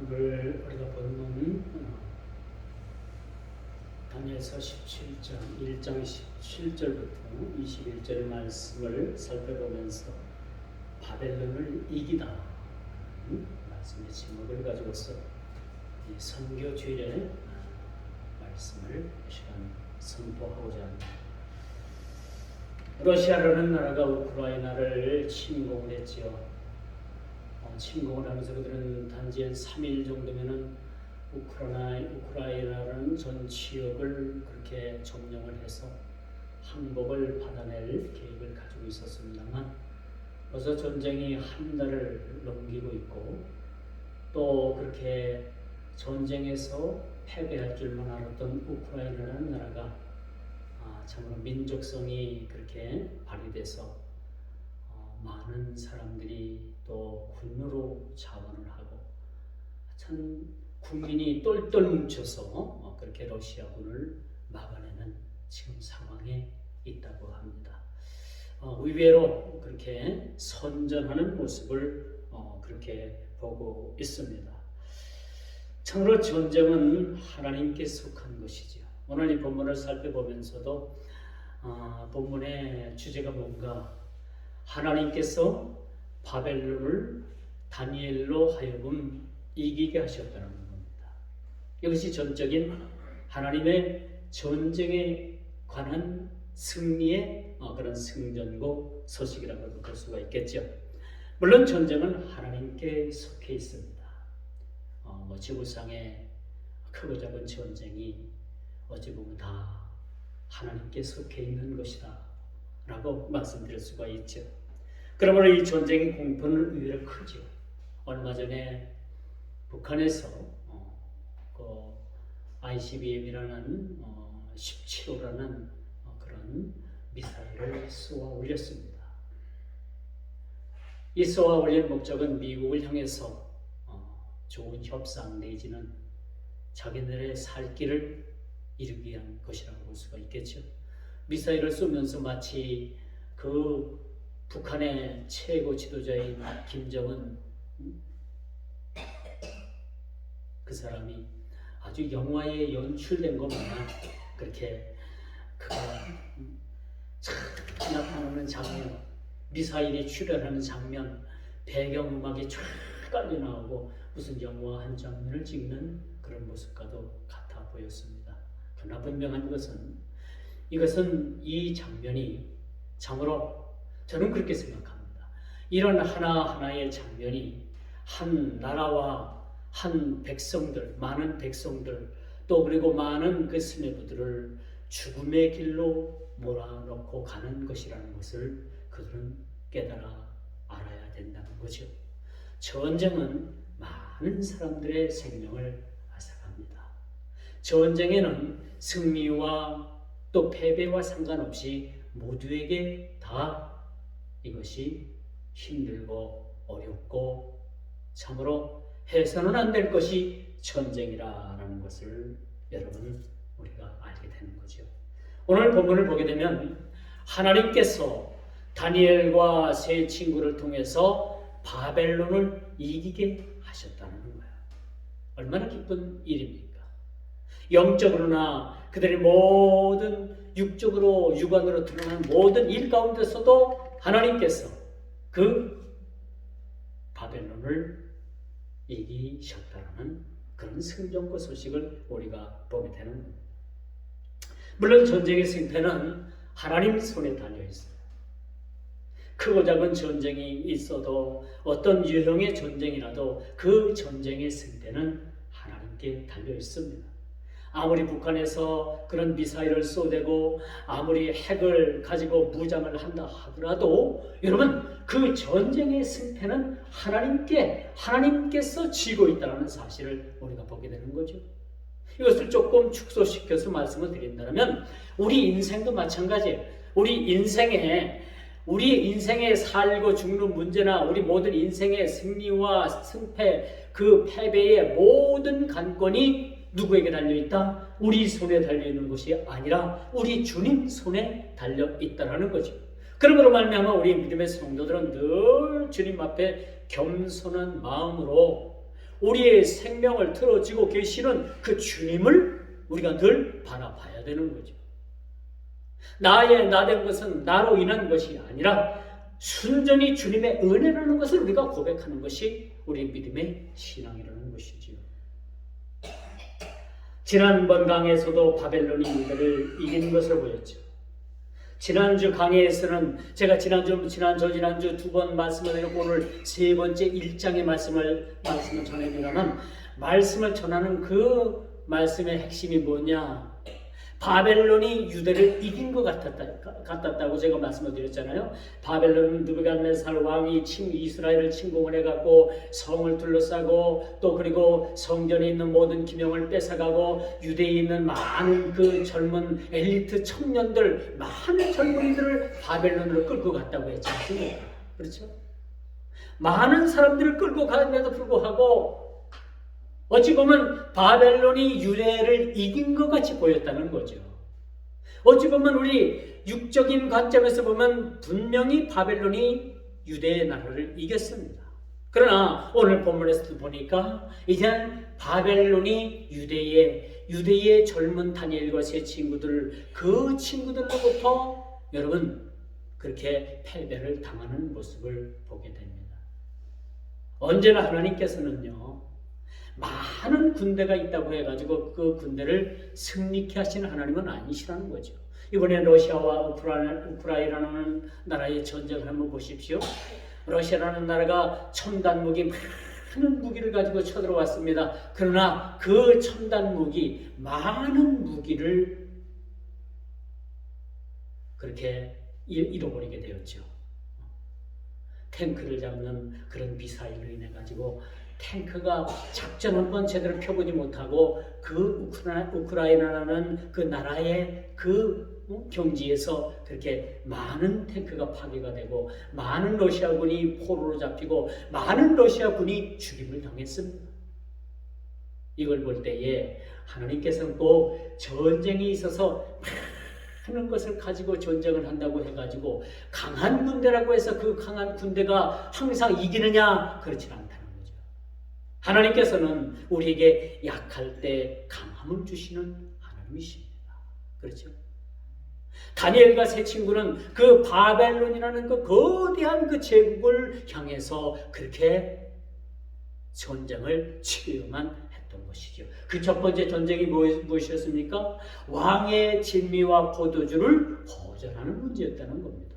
오늘 우리가 본문 다니엘서 17장 1장 17절부터 21절 말씀을 살펴보면서 바벨론을 이기다 말씀의 제목을 가지고서 이 선교 주일의 말씀을 이 시간 선포하고자 합니다. 러시아라는 나라가 우크라이나를 침공을 했지요. 침공을 하면서 그들은 단지 한 3일 정도면은 우크라이나라는 전 지역을 그렇게 점령을 해서 항복을 받아낼 계획을 가지고 있었습니다만 벌써 전쟁이 한 달을 넘기고 있고 또 그렇게 전쟁에서 패배할 줄만 알았던 우크라이나라는 나라가 참으로 민족성이 그렇게 발휘돼서 많은 사람들이 또 군으로 자원을 하고 참 국민이 똘똘 뭉쳐서 그렇게 러시아군을 막아내는 지금 상황에 있다고 합니다. 의외로 그렇게 선전하는 모습을 그렇게 보고 있습니다. 참으로 전쟁은 하나님께 속한 것이죠. 오늘 이 본문을 살펴보면서도 본문의 주제가 뭔가 하나님께서 바벨론을 다니엘로 하여금 이기게 하셨다는 겁니다. 이것이 전적인 하나님의 전쟁에 관한 승리의 그런 승전고 소식이라고 볼 수가 있겠죠. 물론 전쟁은 하나님께 속해 있습니다. 지구상의 크고 작은 전쟁이 어찌 보면 다 하나님께 속해 있는 것이다 라고 말씀드릴 수가 있죠. 그러므로 이 전쟁의 공포는 의외로 크죠. 얼마 전에 북한에서 그 ICBM이라는 17호라는 그런 미사일을 쏘아 올렸습니다. 이 쏘아 올린 목적은 미국을 향해서 좋은 협상 내지는 자기들의 살 길을 이루기 위한 것이라고 볼 수가 있겠죠. 미사일을 쏘면서 마치 그 북한의 최고 지도자인 김정은 그 사람이 아주 영화에 연출된 것 마냥 그렇게 그가 촥 나타나는 장면, 미사일이 출현하는 장면, 배경음악이 쫙 깔려 나오고 무슨 영화 한 장면을 찍는 그런 모습과도 같아 보였습니다. 그러나 분명한 것은 이것은 이 장면이 참으로 저는 그렇게 생각합니다. 이런 하나하나의 장면이 한 나라와 한 백성들, 많은 백성들 또 그리고 많은 그 스네부들을 죽음의 길로 몰아넣고 가는 것이라는 것을 그들은 깨달아 알아야 된다는 거죠. 전쟁은 많은 사람들의 생명을 앗아갑니다. 전쟁에는 승리와 또 패배와 상관없이 모두에게 다 이것이 힘들고 어렵고 참으로 해서는 안 될 것이 전쟁이라는 것을 여러분 우리가 알게 되는 거죠. 오늘 본문을 보게 되면 하나님께서 다니엘과 세 친구를 통해서 바벨론을 이기게 하셨다는 거예요. 얼마나 기쁜 일입니까? 영적으로나 그들의 모든 육적으로 육안으로 드러난 모든 일 가운데서도 하나님께서 그 바벨론을 이기셨다는 그런 승전고 소식을 우리가 보게 되는 겁니다. 물론 전쟁의 승패는 하나님 손에 달려 있어요. 크고 작은 전쟁이 있어도 어떤 유형의 전쟁이라도 그 전쟁의 승패는 하나님께 달려 있습니다. 아무리 북한에서 그런 미사일을 쏘대고 아무리 핵을 가지고 무장을 한다 하더라도 여러분 그 전쟁의 승패는 하나님께서 쥐고 있다는 사실을 우리가 보게 되는 거죠. 이것을 조금 축소시켜서 말씀을 드린다면 우리 인생도 마찬가지예요. 우리 인생에 살고 죽는 문제나 우리 모든 인생의 승리와 승패 그 패배의 모든 관건이 누구에게 달려있다? 우리 손에 달려있는 것이 아니라 우리 주님 손에 달려있다는 거죠. 그러므로 말미암아 우리 믿음의 성도들은 늘 주님 앞에 겸손한 마음으로 우리의 생명을 틀어지고 계시는 그 주님을 우리가 늘 바라봐야 되는 거죠. 나의 나된 것은 나로 인한 것이 아니라 순전히 주님의 은혜라는 것을 우리가 고백하는 것이 우리 믿음의 신앙이라는 것이지요. 지난번 강에서도 바벨론이 유대를 이긴 것을 보였죠. 지난주 강의에서는 제가 지난주 두 번 말씀을 드렸고 오늘 세 번째 1장의 말씀을 전해드리면 말씀을 전하는 그 말씀의 핵심이 뭐냐? 바벨론이 유대를 이긴 것 같았다고 제가 말씀을 드렸잖아요. 바벨론은 느부갓네살 왕이 이스라엘을 침공을 해갖고 성을 둘러싸고 또 그리고 성전에 있는 모든 기명을 뺏어가고 유대에 있는 많은 그 젊은 엘리트 청년들, 많은 젊은이들을 바벨론으로 끌고 갔다고 했지 않습니까? 그렇죠? 많은 사람들을 끌고 가는데도 불구하고 어찌 보면 바벨론이 유대를 이긴 것 같이 보였다는 거죠. 어찌 보면 우리 육적인 관점에서 보면 분명히 바벨론이 유대의 나라를 이겼습니다. 그러나 오늘 본문에서 보니까 이제 바벨론이 유대의 젊은 다니엘과 세 친구들, 그 친구들로부터 여러분 그렇게 패배를 당하는 모습을 보게 됩니다. 언제나 하나님께서는요, 많은 군대가 있다고 해가지고 그 군대를 승리케 하시는 하나님은 아니시라는 거죠. 이번에 러시아와 우크라이나라는 나라의 전쟁을 한번 보십시오. 러시아라는 나라가 첨단 무기, 많은 무기를 가지고 쳐들어왔습니다. 그러나 그 첨단 무기, 많은 무기를 그렇게 잃어버리게 되었죠. 탱크를 잡는 그런 미사일로 인해 가지고 탱크가 작전 한번 제대로 펴보지 못하고 그 우크라이나라는 그 나라의 그 경지에서 그렇게 많은 탱크가 파괴가 되고 많은 러시아군이 포로로 잡히고 많은 러시아군이 죽임을 당했습니다. 이걸 볼 때에 하나님께서는 꼭 전쟁이 있어서 많은 것을 가지고 전쟁을 한다고 해가지고 강한 군대라고 해서 그 강한 군대가 항상 이기느냐? 그렇지 않다는 거죠. 하나님께서는 우리에게 약할 때 강함을 주시는 하나님이십니다. 그렇죠? 다니엘과 세 친구는 그 바벨론이라는 그 거대한 그 제국을 향해서 그렇게 전쟁을 치르야만 했던 것이죠. 그 첫 번째 전쟁이 무엇이었습니까? 왕의 진미와 포도주를 거절하는 문제였다는 겁니다.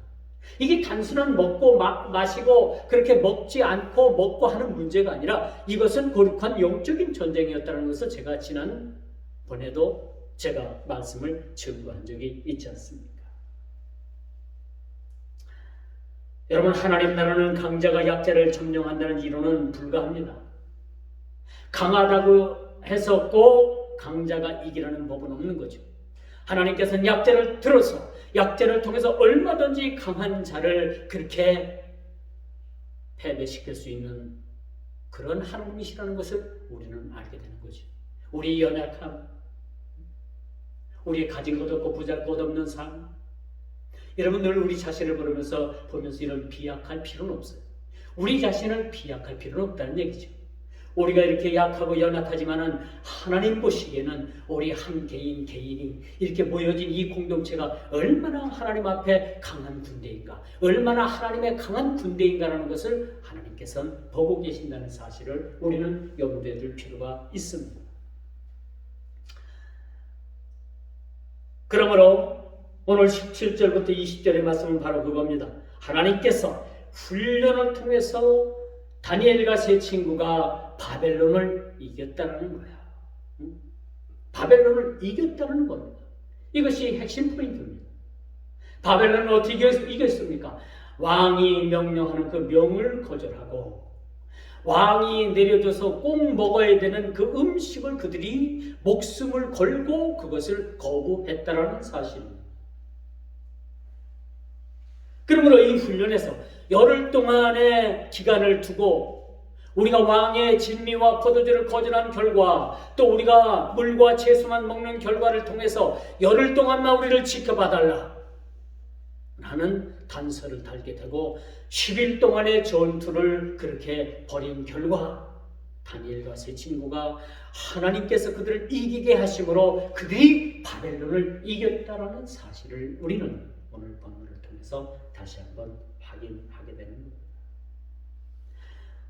이게 단순한 먹고 마시고 그렇게 먹지 않고 먹고 하는 문제가 아니라 이것은 거룩한 영적인 전쟁이었다는 것을 제가 지난번에도 제가 말씀을 증거한 적이 있지 않습니까? 여러분, 하나님 나라는 강자가 약자를 점령한다는 이론은 불가합니다. 강하다고 해서 꼭 강자가 이기라는 법은 없는 거죠. 하나님께서는 약자를 들어서 약자를 통해서 얼마든지 강한 자를 그렇게 패배시킬 수 있는 그런 하나님이시라는 것을 우리는 알게 되는 거죠. 우리의 연약함, 우리의 가진 것 없고 부잘 것 없는 삶, 여러분 늘 우리 자신을 보면서 이런 비약할 필요는 없어요. 우리 자신을 비약할 필요는 없다는 얘기죠. 우리가 이렇게 약하고 연약하지만은 하나님 보시기에는 우리 한 개인이 이렇게 모여진 이 공동체가 얼마나 하나님 앞에 강한 군대인가, 얼마나 하나님의 강한 군대인가라는 것을 하나님께서는 보고 계신다는 사실을 우리는 염두에 둘 필요가 있습니다. 그러므로 오늘 17절부터 20절의 말씀은 바로 그겁니다. 하나님께서 훈련을 통해서 다니엘과 세 친구가 바벨론을 이겼다는 거야. 바벨론을 이겼다는 겁니다. 이것이 핵심 포인트입니다. 바벨론을 어떻게 이겼습니까? 왕이 명령하는 그 명을 거절하고 왕이 내려줘서 꼭 먹어야 되는 그 음식을 그들이 목숨을 걸고 그것을 거부했다라는 사실입니다. 그러므로 이 훈련에서 열흘 동안의 기간을 두고 우리가 왕의 진미와 포도주를 거절한 결과 또 우리가 물과 채소만 먹는 결과를 통해서 열흘 동안만 우리를 지켜봐달라 라는 단서를 달게 되고 10일 동안의 전투를 그렇게 벌인 결과 다니엘과 세 친구가 하나님께서 그들을 이기게 하심으로 그들이 바벨론을 이겼다라는 사실을 우리는 오늘 본문을 통해서 다시 한번 확인하게 되는 겁니다.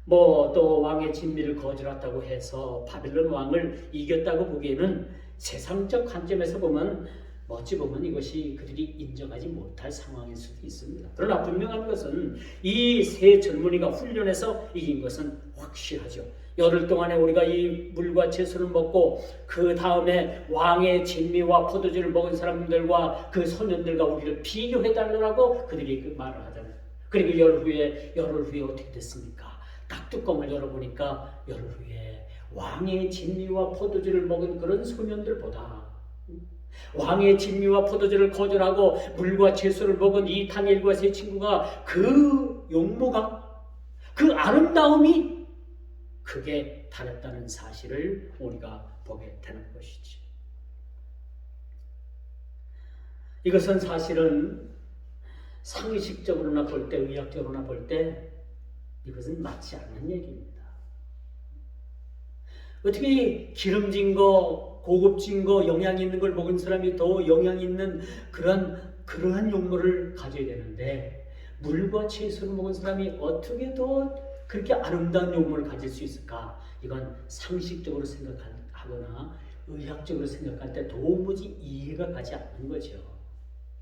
또 왕의 진미를 거절했다고 해서 바벨론 왕을 이겼다고 보기에는 세상적 관점에서 보면 어찌 보면 이것이 그들이 인정하지 못할 상황일 수도 있습니다. 그러나 분명한 것은 이 세 젊은이가 훈련해서 이긴 것은 확실하죠. 열흘 동안에 우리가 이 물과 채소를 먹고 그 다음에 왕의 진미와 포도주를 먹은 사람들과 그 소년들과 우리를 비교해달라고 그들이 그 말을 하잖아요. 그리고 열흘 후에 어떻게 됐습니까? 딱 뚜껑을 열어보니까 열흘 후에 왕의 진미와 포도주를 먹은 그런 소년들보다 왕의 진미와 포도주를 거절하고 물과 채소를 먹은 이 다니엘과 세 친구가 그 용모가, 그 아름다움이 크게 다르다는 사실을 우리가 보게 되는 것이지. 이것은 사실은 상식적으로나 볼 때, 의학적으로나 볼 때 이것은 맞지 않는 얘기입니다. 어떻게 기름진 거, 고급진 거, 영양 있는 걸 먹은 사람이 더 영양 있는 그러한 용모를 가져야 되는데 물과 채소를 먹은 사람이 어떻게 더 그렇게 아름다운 용모를 가질 수 있을까? 이건 상식적으로 생각하거나 의학적으로 생각할 때 도무지 이해가 가지 않는 거죠.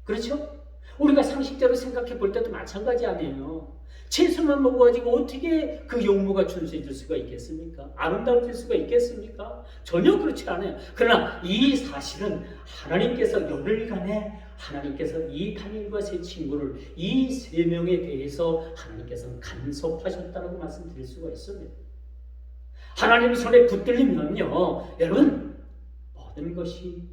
그렇죠? 우리가 상식적으로 생각해 볼 때도 마찬가지 아니에요. 채소만 먹어가지고 어떻게 그 용모가 준수해질 수가 있겠습니까? 아름다워질 수가 있겠습니까? 전혀 그렇지 않아요. 그러나 이 사실은 하나님께서 열흘간에 하나님께서 이 다니엘과 세 친구를 이 세 명에 대해서 하나님께서는 간섭하셨다고 말씀드릴 수가 있습니다. 하나님 손에 붙들리면요, 여러분 모든 것이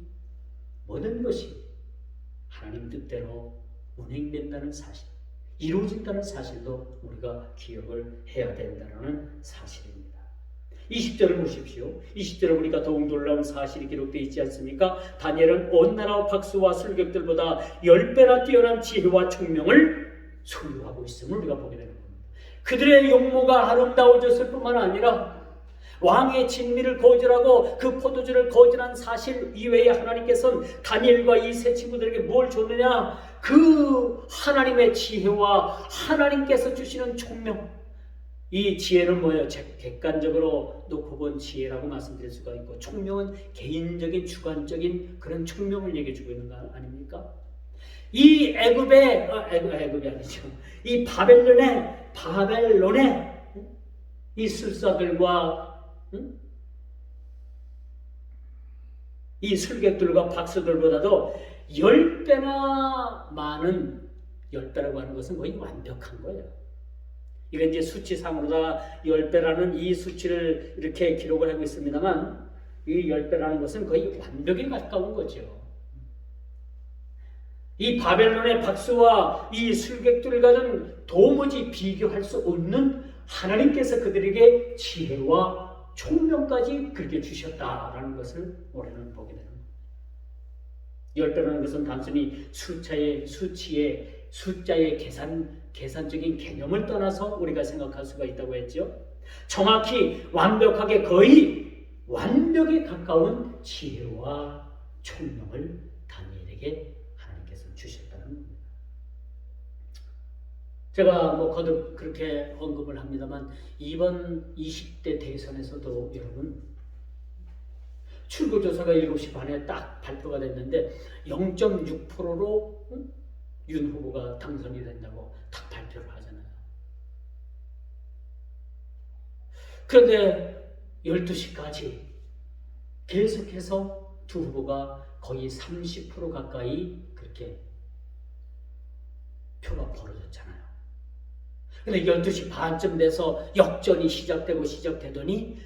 하나님 뜻대로 운행된다는 사실, 이루어진다는 사실도 우리가 기억을 해야 된다는 사실입니다. 20절을 보십시오. 20절에 우리가 더욱 놀라운 사실이 기록되어 있지 않습니까? 다니엘은 온 나라와 박수와 술객들보다 10배나 뛰어난 지혜와 총명을 소유하고 있음을 우리가 보게 되는 겁니다. 그들의 용모가 아름다워졌을 뿐만 아니라 왕의 진미를 거절하고 그 포도주를 거절한 사실 이외에 하나님께서는 다니엘과 이 세 친구들에게 뭘 줬느냐? 그 하나님의 지혜와 하나님께서 주시는 총명. 이 지혜는 뭐예요? 객관적으로 놓고 본 지혜라고 말씀드릴 수가 있고, 총명은 개인적인 주관적인 그런 총명을 얘기해 주고 있는 거 아닙니까? 이 애굽이 아니죠. 이 바벨론의 이 술사들과 이 술객들과 박수들보다도 10배나 많은, 10배라고 하는 것은 거의 완벽한 거예요. 이건 이제 수치상으로다가 10배라는 이 수치를 이렇게 기록을 하고 있습니다만, 이 10배라는 것은 거의 완벽에 가까운 거죠. 이 바벨론의 박수와 이 술객들과는 도무지 비교할 수 없는 하나님께서 그들에게 지혜와 총명까지 그렇게 주셨다라는 것을 우리는 보게 되는 겁니다. 10배라는 것은 단순히 숫자의 계산적인 개념을 떠나서 우리가 생각할 수가 있다고 했죠. 정확히 완벽하게 거의 완벽에 가까운 지혜와 총명을 다니엘에게 하나님께서 주셨다는 겁니다. 제가 거듭 그렇게 언급을 합니다만 이번 20대 대선에서도 여러분 출구조사가 7시 반에 딱 발표가 됐는데 0.6%로 윤 후보가 당선이 된다고 딱 발표를 하잖아요. 그런데 12시까지 계속해서 두 후보가 거의 30% 가까이 그렇게 표가 벌어졌잖아요. 근데 12시 반쯤 돼서 역전이 시작되더니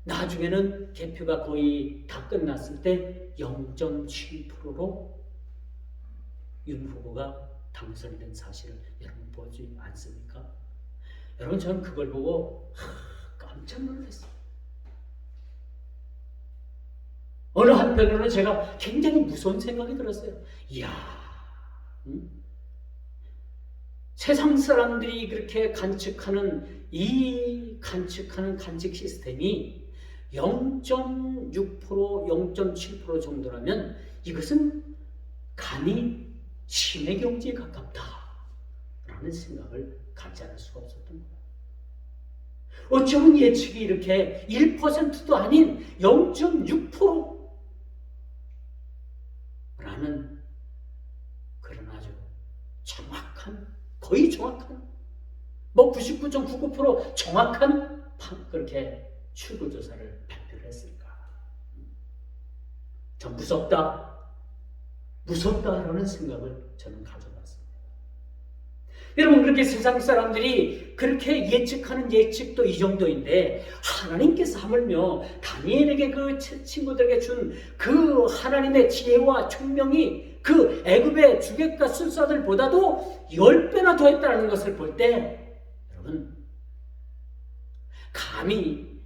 나중에는 개표가 거의 다 끝났을 때 0.7%로 윤 후보가 당선이 된 사실을 여러분 보지 않습니까? 여러분 저는 그걸 보고 깜짝 놀랐어요. 어느 한편으로는 제가 굉장히 무서운 생각이 들었어요. 이야, 세상 사람들이 그렇게 관측하는 이 간직하는 간직 시스템이 0.6%, 0.7% 정도라면 이것은 감히 신의 경지에 가깝다라는 생각을 갖지 않을 수가 없었던 거예요. 어쩌면 예측이 이렇게 1%도 아닌 0.6%라는 그런 아주 정확한, 거의 정확한, 99.99% 정확한 그렇게 출구조사를 발표를 했을까. 참 무섭다라는 생각을 저는 가져봤습니다. 여러분, 그렇게 세상 사람들이 그렇게 예측하는 예측도 이 정도인데 하나님께서 하물며 다니엘에게 그 친구들에게 준 그 하나님의 지혜와 총명이 그 애굽의 주객과 술사들보다도 10배나 더했다는 것을 볼 때 여러분, 감히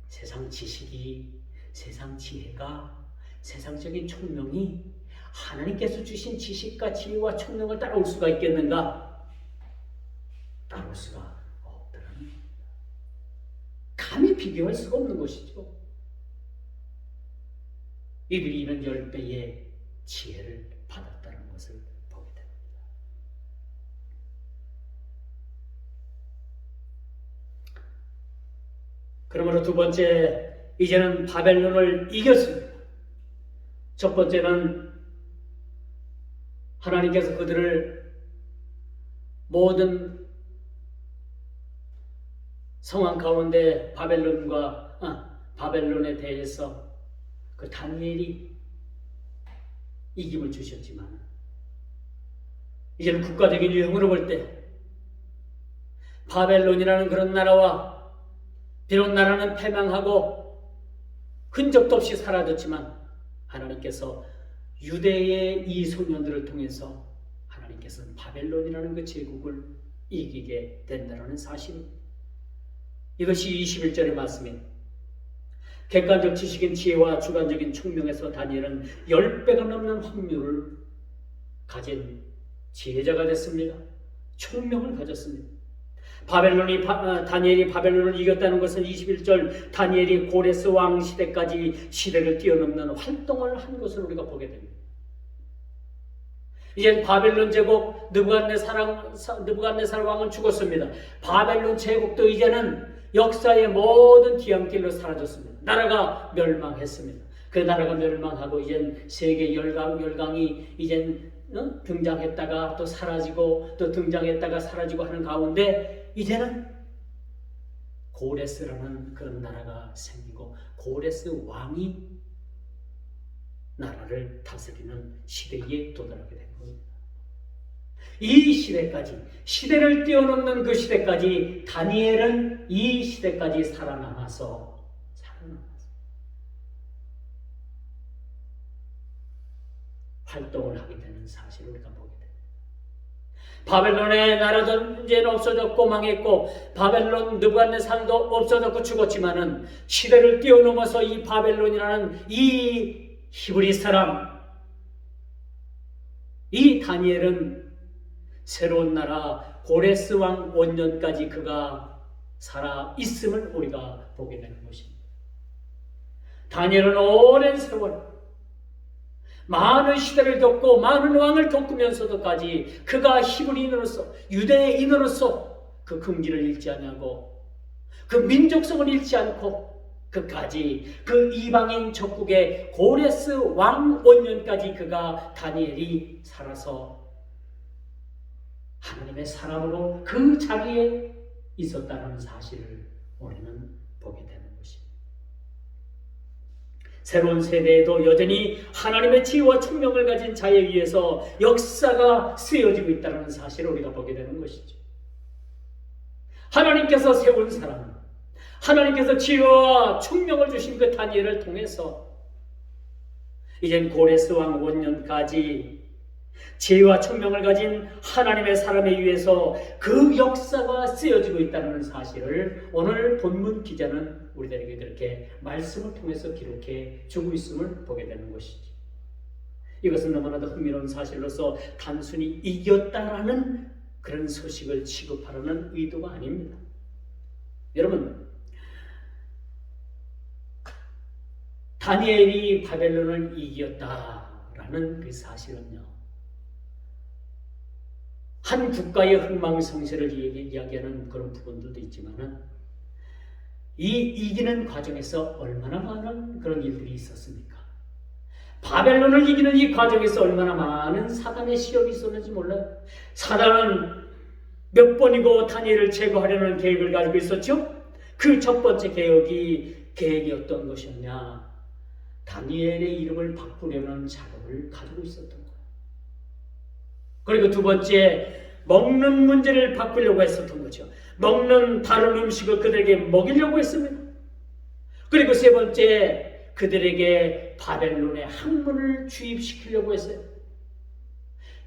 세상 지식이, 세상 지혜가, 세상적인 총명이 하나님께서 주신 지식과 지혜와 총명을 따라올 수가 있겠는가? 따라올 수가 없더라는, 감히 비교할 수가 없는 것이죠. 이들이 이런 10배의 지혜를 받았다는 것을 보게 됩니다. 그러므로 두 번째, 이제는 바벨론을 이겼습니다. 첫 번째는 하나님께서 그들을 모든 상황 가운데 바벨론에 대해서 그 다니엘이 이김을 주셨지만, 이제는 국가적인 유형으로 볼 때 바벨론이라는 그런 나라와, 비록 나라는 패망하고 흔적도 없이 사라졌지만 하나님께서 유대의 이 소년들을 통해서 하나님께서는 바벨론이라는 그 제국을 이기게 된다는 사실입니다. 이것이 21절의 말씀입니다. 객관적 지식인 지혜와 주관적인 총명에서 다니엘은 10배가 넘는 확률을 가진 지혜자가 됐습니다. 총명을 가졌습니다. 다니엘이 바벨론을 이겼다는 것은 21절 다니엘이 고레스 왕 시대까지 시대를 뛰어넘는 활동을 한 것을 우리가 보게 됩니다. 이제 바벨론 제국 느부갓네살 왕은 죽었습니다. 바벨론 제국도 이제는 역사의 모든 뒤안길로 사라졌습니다. 나라가 멸망했습니다. 그 나라가 멸망하고 이젠 세계 열강이 이젠 등장했다가 또 사라지고 또 등장했다가 사라지고 하는 가운데 이제는 고레스라는 그런 나라가 생기고 고레스 왕이 나라를 다스리는 시대에 도달하게 된 겁니다. 이 시대까지, 시대를 뛰어넘는 그 시대까지 다니엘은 이 시대까지 살아남아서 활동을 하게 되는 사실을 우리가 보게 됩니다. 바벨론의 나라도 이제는 없어졌고 망했고 바벨론 느부갓네살도 없어졌고 죽었지만은 시대를 뛰어넘어서 이 바벨론이라는 이 히브리 사람, 이 다니엘은 새로운 나라 고레스 왕 원년까지 그가 살아 있음을 우리가 보게 되는 것입니다. 다니엘은 오랜 세월 많은 시대를 겪고 많은 왕을 겪으면서도까지 그가 히브리인으로서 유대인으로서 그 긍지를 잃지 아니하고 그 민족성을 잃지 않고 끝까지 그 이방인 적국의 고레스 왕 원년까지 그가 다니엘이 살아서 하나님의 사람으로 그 자리에 있었다는 사실을 우리는 보게 됩니다. 새로운 세대에도 여전히 하나님의 지혜와 총명을 가진 자에 의해서 역사가 쓰여지고 있다는 사실을 우리가 보게 되는 것이죠. 하나님께서 세운 사람, 하나님께서 지혜와 총명을 주신 그 다니엘을 통해서 이젠 고레스 왕 원년까지 지혜와 총명을 가진 하나님의 사람에 의해서 그 역사가 쓰여지고 있다는 사실을 오늘 본문 기자는 우리들에게 그렇게 말씀을 통해서 기록해 주고 있음을 보게 되는 것이지. 이것은 너무나도 흥미로운 사실로서 단순히 이겼다라는 그런 소식을 취급하려는 의도가 아닙니다. 여러분, 다니엘이 바벨론을 이겼다라는 그 사실은요, 한 국가의 흥망성쇠를 이야기하는 그런 부분들도 있지만은 이 이기는 과정에서 얼마나 많은 그런 일들이 있었습니까? 바벨론을 이기는 이 과정에서 얼마나 많은 사단의 시험이 있었는지 몰라요. 사단은 몇 번이고 다니엘을 제거하려는 계획을 가지고 있었죠. 그 첫 번째 계획이 어떤 것이었냐? 다니엘의 이름을 바꾸려는 작업을 가지고 있었던 거예요. 그리고 두 번째, 먹는 문제를 바꾸려고 했었던 거죠. 먹는 다른 음식을 그들에게 먹이려고 했습니다. 그리고 세 번째, 그들에게 바벨론의 학문을 주입시키려고 했어요.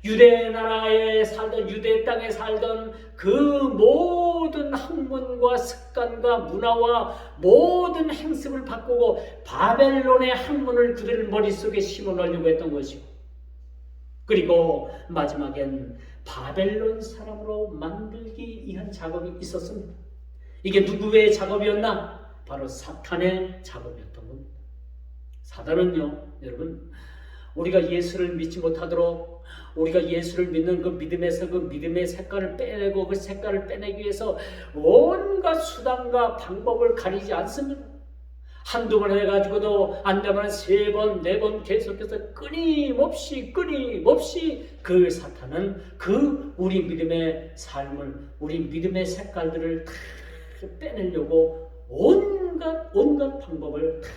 유대 나라에 살던, 유대 땅에 살던 그 모든 학문과 습관과 문화와 모든 행습을 바꾸고 바벨론의 학문을 그들 머릿속에 심어넣으려고 했던 것이고, 그리고 마지막엔 바벨론 사람으로 만들기 위한 작업이 있었습니다. 이게 누구의 작업이었나? 바로 사탄의 작업이었던 겁니다. 사단은요, 여러분, 우리가 예수를 믿지 못하도록, 우리가 예수를 믿는 그 믿음에서 그 믿음의 색깔을 빼내고 그 색깔을 빼내기 위해서 온갖 수단과 방법을 가리지 않습니다. 한두 번 해가지고도 안 되면 세 번, 네 번 계속해서 끊임없이 그 사탄은 그 우리 믿음의 삶을, 우리 믿음의 색깔들을 다 빼내려고 온갖 방법을 다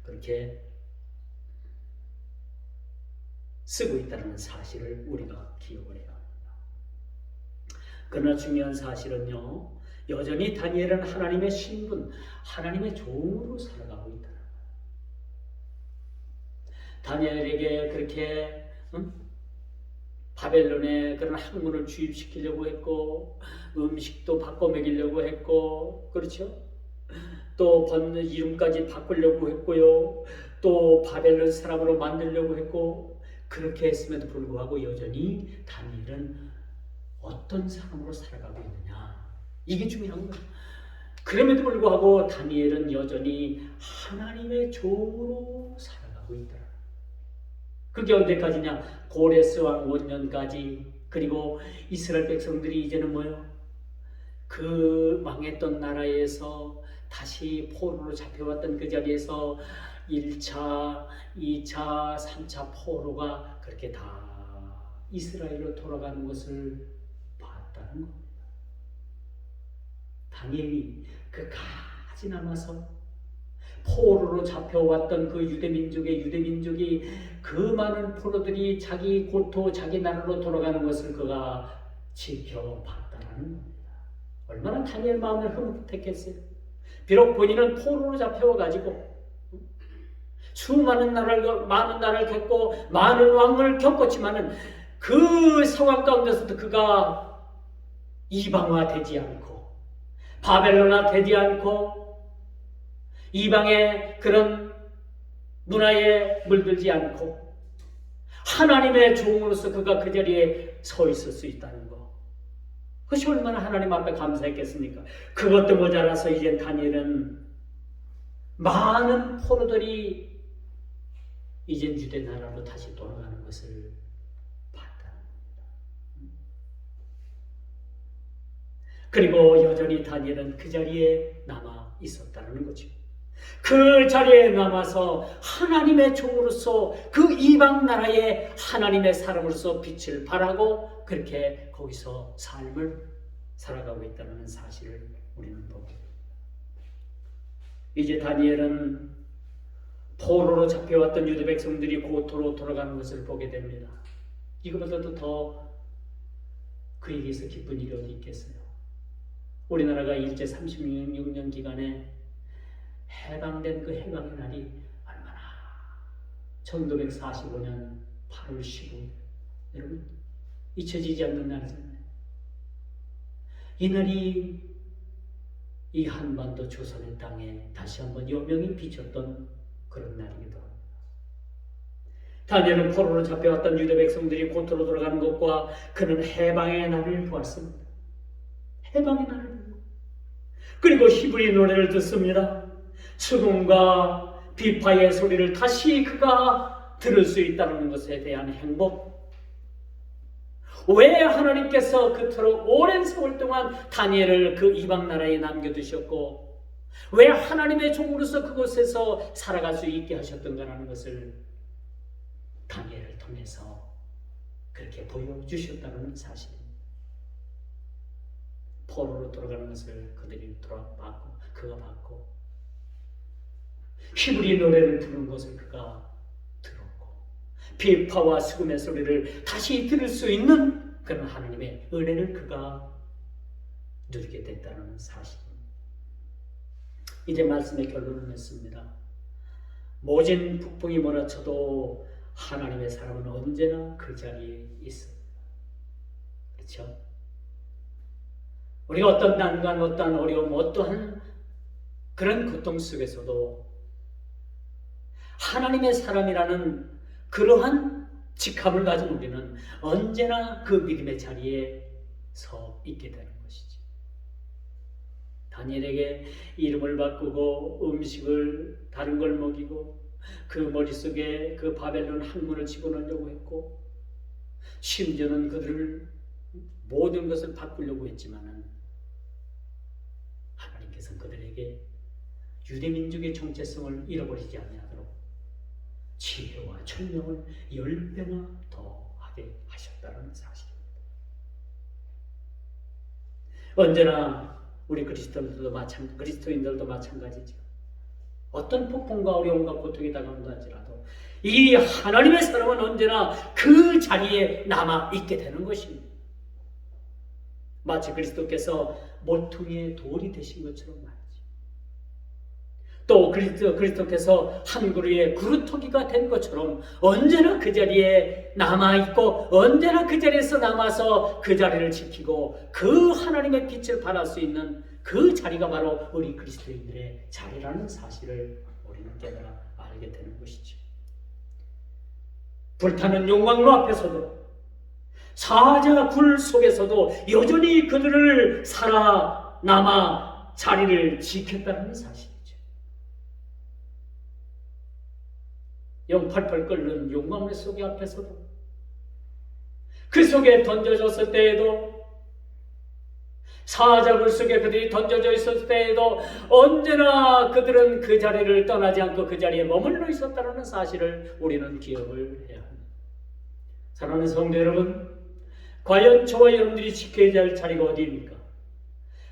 그렇게 쓰고 있다는 사실을 우리가 기억을 해야 합니다. 그러나 중요한 사실은요, 여전히 다니엘은 하나님의 신분, 하나님의 종으로 살아가고 있다. 다니엘에게 그렇게 바벨론에 그런 학문을 주입시키려고 했고, 음식도 바꿔 먹이려고 했고, 그렇죠? 또 번는 이름까지 바꾸려고 했고요. 또 바벨론 사람으로 만들려고 했고, 그렇게 했음에도 불구하고 여전히 다니엘은 어떤 사람으로 살아가고 있느냐, 이게 중요한 거예요. 그럼에도 불구하고 다니엘은 여전히 하나님의 종으로 살아가고 있다. 그게 언제까지냐? 고레스 왕 5년까지. 그리고 이스라엘 백성들이 이제는 뭐예요? 그 망했던 나라에서 다시 포로로 잡혀왔던 그 자리에서 1차, 2차, 3차 포로가 그렇게 다 이스라엘로 돌아가는 것을 봤다는 겁니다. 다니엘이 그까지 남아서 포로로 잡혀왔던 그 유대민족이 그 많은 포로들이 자기 고토, 자기 나라로 돌아가는 것을 그가 지켜봤다는 겁니다. 얼마나 다니엘 마음을 흐뭇했겠어요. 비록 본인은 포로로 잡혀와가지고 수많은 나라를 겪고 많은 왕을 겪었지만은 그 상황 가운데서도 그가 이방화되지 않고 바벨론화 되지 않고 이방의 그런 문화에 물들지 않고 하나님의 종으로서 그가 그 자리에 서 있을 수 있다는 것, 그것이 얼마나 하나님 앞에 감사했겠습니까? 그것도 모자라서 이제 다니엘은 많은 포로들이 이제 유대 나라로 다시 돌아가는 것을 봤다는 겁니다. 그리고 여전히 다니엘은 그 자리에 남아 있었다는 거죠. 그 자리에 남아서 하나님의 종으로서 그 이방 나라의 하나님의 사람으로서 빛을 발하고 그렇게 거기서 삶을 살아가고 있다는 사실을 우리는 보게 됩니다. 이제 다니엘은 포로로 잡혀왔던 유대 백성들이 고토로 돌아가는 것을 보게 됩니다. 이것보다도 더 그에게서 기쁜 일이 어디 있겠어요? 우리나라가 일제 36년 기간에 해방된 그 해방의 날이 얼마나 1945년 8월 15일, 여러분 잊혀지지 않는 날이잖아요. 이 날이 이 한반도 조선의 땅에 다시 한번 여명이 비쳤던 그런 날이기도 합니다. 다니엘은 포로로 잡혀왔던 유대 백성들이 고토로 돌아가는 것과 그는 해방의 날을 보았습니다. 해방의 날을 보고 그리고 히브리 노래를 듣습니다. 죽음과 비파의 소리를 다시 그가 들을 수 있다는 것에 대한 행복. 왜 하나님께서 그토록 오랜 세월 동안 다니엘을 그 이방 나라에 남겨두셨고 왜 하나님의 종으로서 그곳에서 살아갈 수 있게 하셨던가라는 것을 다니엘을 통해서 그렇게 보여주셨다는 사실입니다. 포로로 돌아가는 것을 그들이 돌아봤고 그가 봤고 히브리 노래를 부르는 것을 그가 들었고 비파와 수금의 소리를 다시 들을 수 있는 그런 하나님의 은혜를 그가 누리게 됐다는 사실입니다. 이제 말씀의 결론을 냈습니다. 모진 북풍이 몰아쳐도 하나님의 사람은 언제나 그 자리에 있습니다. 그렇죠? 우리가 어떤 난관, 어떠한 어려움, 어떠한 그런 고통 속에서도 하나님의 사람이라는 그러한 직함을 가진 우리는 언제나 그 믿음의 자리에 서 있게 되는 것이지. 다니엘에게 이름을 바꾸고 음식을 다른 걸 먹이고 그 머릿속에 그 바벨론 학문을 집어넣으려고 했고 심지어는 그들을 모든 것을 바꾸려고 했지만은 하나님께서는 그들에게 유대민족의 정체성을 잃어버리지 아니하도록 지혜와 총명을 10배나 더하게 하셨다는 사실입니다. 언제나 우리 그리스도인들도 마찬가지죠. 어떤 폭풍과 어려움과 고통이 다가온다 할지라도 이 하나님의 사람은 언제나 그 자리에 남아있게 되는 것입니다. 마치 그리스도께서 모퉁이의 돌이 되신 것처럼 말이죠. 또 그리스도께서 한 그루의 그루터기가 된 것처럼 언제나 그 자리에 남아있고 언제나 그 자리에서 남아서 그 자리를 지키고 그 하나님의 빛을 발할 수 있는 그 자리가 바로 우리 그리스도인들의 자리라는 사실을 우리는 깨달아 알게 되는 것이죠. 불타는 용광로 앞에서도 사자 굴 속에서도 여전히 그들을 살아남아 자리를 지켰다는 사실이죠. 영팔팔 끓는 용광로 속에 앞에서도 그 속에 던져졌을 때에도 사자굴 속에 그들이 던져져 있었을 때에도 언제나 그들은 그 자리를 떠나지 않고 그 자리에 머물러 있었다는 사실을 우리는 기억을 해야 합니다. 사랑하는 성도 여러분, 과연 저와 여러분들이 지켜야 될 자리가 어디입니까?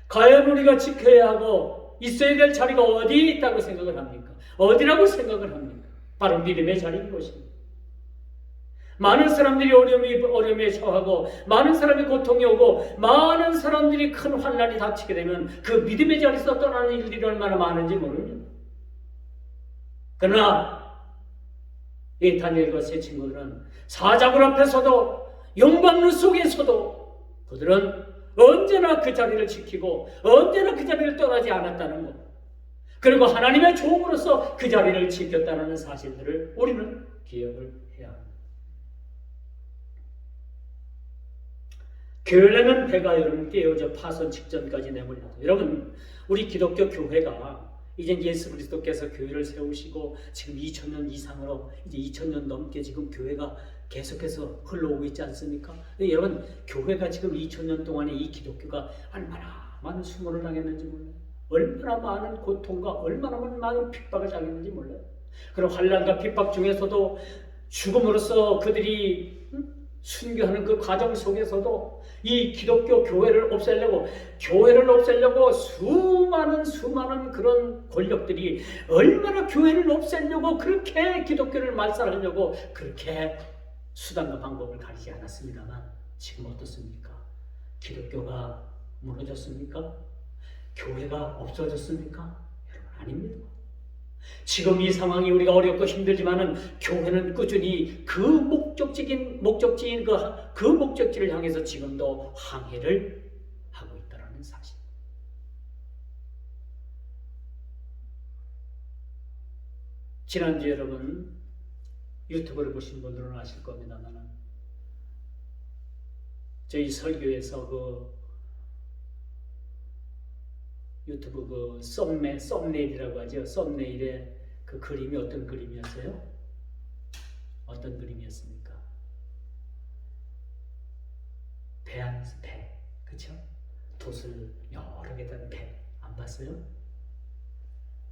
과연 우리가 지켜야 하고 있어야 될 자리가 어디에 있다고 생각을 합니까? 어디라고 생각을 합니까? 바로 믿음의 자리인 것입니다. 많은 사람들이 어려움에 처하고 많은 사람이 고통이 오고 많은 사람들이 큰 환난이 닥치게 되면 그 믿음의 자리에서 떠나는 일들이 얼마나 많은지 모릅니다. 그러나 이 다니엘과 세 친구들은 사자굴 앞에서도 용광로 속에서도 그들은 언제나 그 자리를 지키고 언제나 그 자리를 떠나지 않았다는 것, 그리고 하나님의 종으로서 그 자리를 지켰다는 사실들을 우리는 기억을 해야 합니다. 교회는 배가 여러분 깨어져 파손 직전까지 내몰려도, 여러분 우리 기독교 교회가 이제 예수 그리스도께서 교회를 세우시고 지금 2000년 이상으로 이제 2000년 넘게 지금 교회가 계속해서 흘러오고 있지 않습니까? 근데 여러분 교회가 지금 2000년 동안에 이 기독교가 얼마나 많은 수모를 당했는지 몰라요. 얼마나 많은 고통과 얼마나 많은 핍박을 당했는지 몰라요. 그런 환난과 핍박 중에서도 죽음으로써 그들이 순교하는 그 과정 속에서도 이 기독교 교회를 없애려고 수많은 그런 권력들이 얼마나 교회를 없애려고 그렇게 기독교를 말살하려고 그렇게 수단과 방법을 가리지 않았습니다만 지금 어떻습니까? 기독교가 무너졌습니까? 교회가 없어졌습니까? 여러분 아닙니다. 지금 이 상황이 우리가 어렵고 힘들지만은 교회는 꾸준히 그 목적지인 그 목적지를 향해서 지금도 항해를 하고 있다는 사실. 지난주 여러분 유튜브를 보신 분들은 아실 겁니다만은 저희 설교에서 그 유튜브 그 썸네일이라고 하죠. 썸네일에 그 그림이 어떤 그림이었어요? 어떤 그림이었습니까? 배 안에서 배, 그쵸? 돛을 여러 개 단 배. 안 봤어요?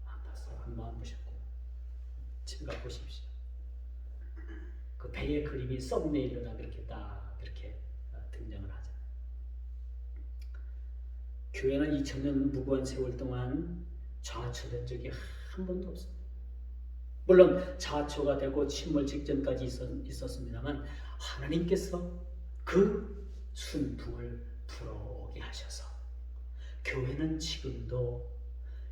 안 봤어요. 한번 안 보셨고 집에 가 보십시오. 그 배의 그림이 썸네일로 다 그렇게 딱 그렇게 등장을 하잖아요. 교회는 2000년 무거운 세월 동안 좌초된 적이 한 번도 없습니다. 물론 좌초가 되고 침몰 직전까지 있었습니다만 하나님께서 그 순풍을 불어오게 하셔서 교회는 지금도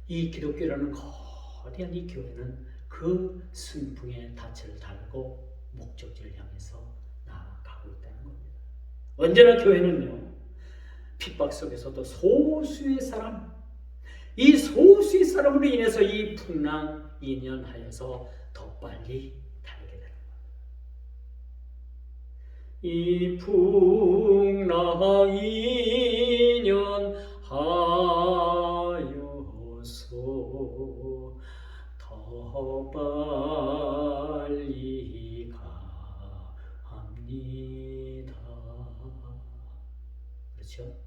이 기독교라는 거대한 이 교회는 그 순풍의 닻을 달고 목적지를 향해서 나아가고 있다는 겁니다. 언제나 교회는요, 핍박 속에서도 소수의 사람, 이 소수의 사람으로 인해서 이 풍랑 인연하여서 더 빨리 달게 되는 겁니다. 이 풍랑 인연하여서 더 빨리 갑니다. 그렇죠?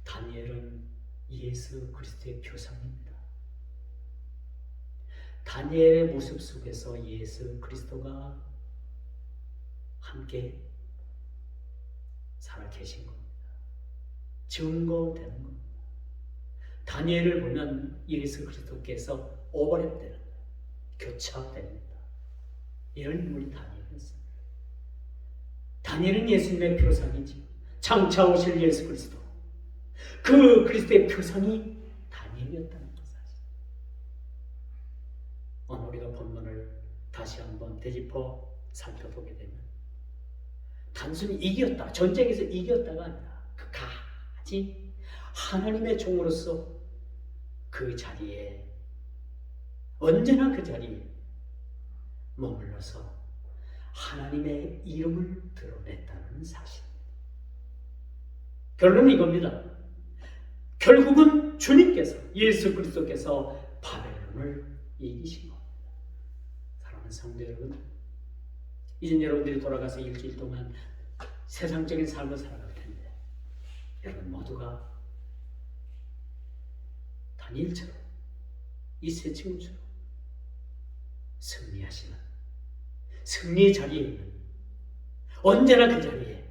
다니엘은 예수 그리스도의 표상입니다. 다니엘의 모습 속에서 예수 그리스도가 함께 살아 계신 겁니다. 증거되는 겁니다. 다니엘을 보면 예수 그리스도께서 오버랩되는 거예요. 교차됩니다. 이런 인물이 다니엘이었습니다. 다니엘은 예수님의 표상이지. 장차 오실 예수 그리스도. 그 그리스도의 표상이 다니엘이었다는 것 사실. 오늘 우리가 본문을 다시 한번 되짚어 살펴보게 되면 단순히 이겼다, 전쟁에서 이겼다가 아니라 끝까지 하나님의 종으로서 그 자리에, 언제나 그 자리에 머물러서 하나님의 이름을 드러냈다는 사실. 결론은 이겁니다. 결국은 주님께서, 예수 그리스도께서 바벨론을 이기신 겁니다. 사랑하는 성도 여러분, 이제 여러분들이 돌아가서 일주일 동안 세상적인 삶을 살아갈 텐데 여러분 모두가 다니엘처럼 이 세 친구처럼 승리하시는, 승리의 자리에 있는, 언제나 그 자리에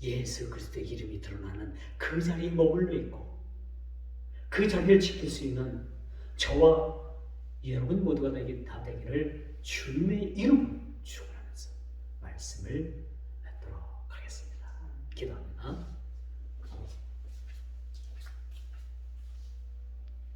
예수 그리스도의 이름이 드러나는 그 자리에 머물러 있고 그 자리를 지킬 수 있는 저와 여러분 모두가 다 되기를 주님의 이름으로 축원하면서 말씀을